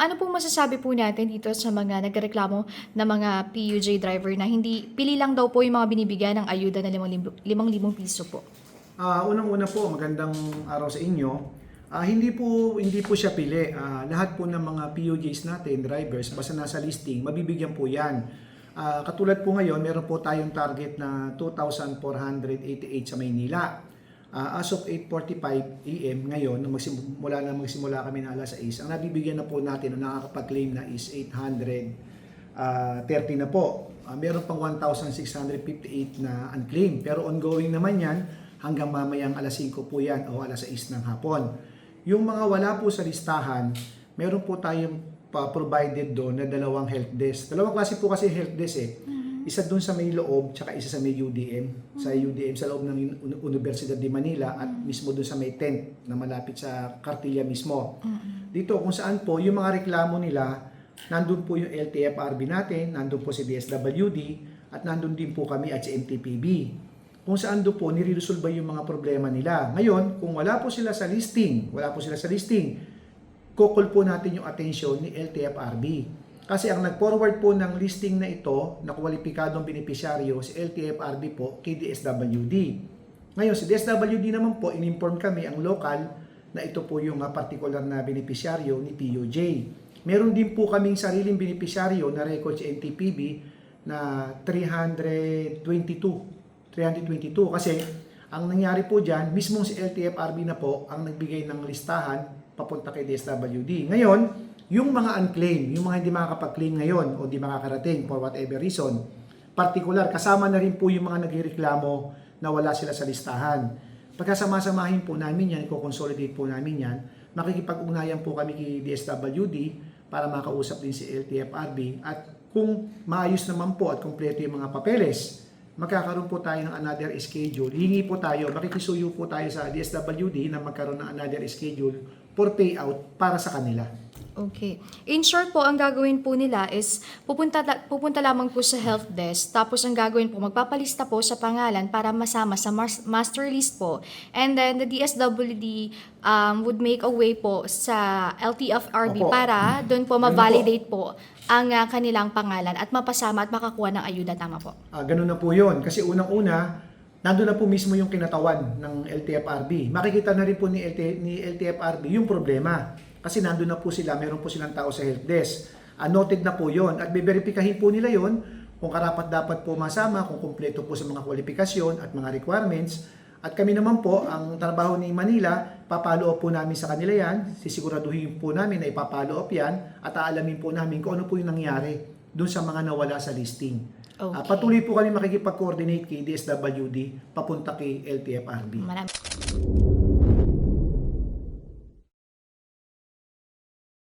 Ano pong masasabi po natin dito sa mga nagreklamo na mga PUJ driver na hindi pili lang daw po yung mga binibigyan ng ayuda na 5,000 piso po? Unang-una po, magandang araw sa inyo. Hindi po siya pili. Lahat po ng mga PUJs natin, drivers, basta nasa listing, mabibigyan po 'yan. Katulad po ngayon, meron po tayong target na 2,488 sa Maynila. As of 8:45 AM ngayon, nung magsimula kami na alas 6, ang nabibigyan na po natin o nakakapag-claim na is 830 na po. Meron pang 1,658 na unclaimed. Pero ongoing naman yan hanggang mamayang alas 5 po yan o alas 6 ng hapon. Yung mga wala po sa listahan, meron po tayong provided doon na dalawang help desk. Dalawang klase po kasi help desk eh. Isa doon sa may loob, tsaka isa sa may UDM. Sa UDM, sa loob ng Universidad de Manila at mismo doon sa may tent na malapit sa Cartilla mismo. Dito kung saan po, yung mga reklamo nila, nandun po yung LTFRB natin, nandun po si DSWD, at nandun din po kami at si MTPB. Kung saan doon po, nire-resolve yung mga problema nila. Ngayon, kung wala po sila sa listing, kukul po natin yung attention ni LTFRB. Kasi ang nag-forward po ng listing na ito, na kwalipikadong benepisyaryo, si LTFRB po, kay DSWD. Ngayon, si DSWD naman po, in-inform kami ang local na ito po yung particular na benepisyaryo ni PUJ. Meron din po kaming sariling benepisyaryo na record sa NTPB na 322 kasi ang nangyari po dyan, mismong si LTFRB na po ang nagbigay ng listahan papunta kay DSWD. Ngayon, yung mga unclaimed, yung mga hindi makakapag-claim ngayon o di makakarating for whatever reason, particular, kasama na rin po yung mga nagreklamo na wala sila sa listahan. Pagkasama-samahin po namin yan, i-consolidate po namin yan, makikipag-ugnayan po kami kay DSWD para makausap din si LTFRB at kung maayos naman po at kumpleto yung mga papeles, magkakaroon po tayo ng another schedule. Hingi po tayo, makikisuyo po tayo sa DSWD na magkaroon ng another schedule for payout para sa kanila. Okay. In short po, ang gagawin po nila is pupunta lamang po sa help desk. Tapos ang gagawin po, magpapalista po sa pangalan para masama sa master list po. And then the DSWD would make a way po sa LTFRB para doon po ma-validate po ang kanilang pangalan at mapasama at makakuha ng ayuda. Tama po? Ganun na po yun. Kasi unang-una, nandun na po mismo yung kinatawan ng LTFRB. Makikita na rin po ni LTFRB yung problema. Kasi nandun na po sila, meron po silang tao sa help desk. Noted na po yon at beberipikahin po nila yon kung karapat dapat po masama, kung kumpleto po sa mga kwalifikasyon at mga requirements. At kami naman po, ang trabaho ni Manila, papalo up po namin sa kanila yan, sisiguraduhin po namin na ipapalo up yan at aalamin po namin kung ano po yung nangyari dun sa mga nawala sa listing. Okay. Patuloy po kami makikipag-coordinate kay DSWD papunta kay LTFRB. Maraming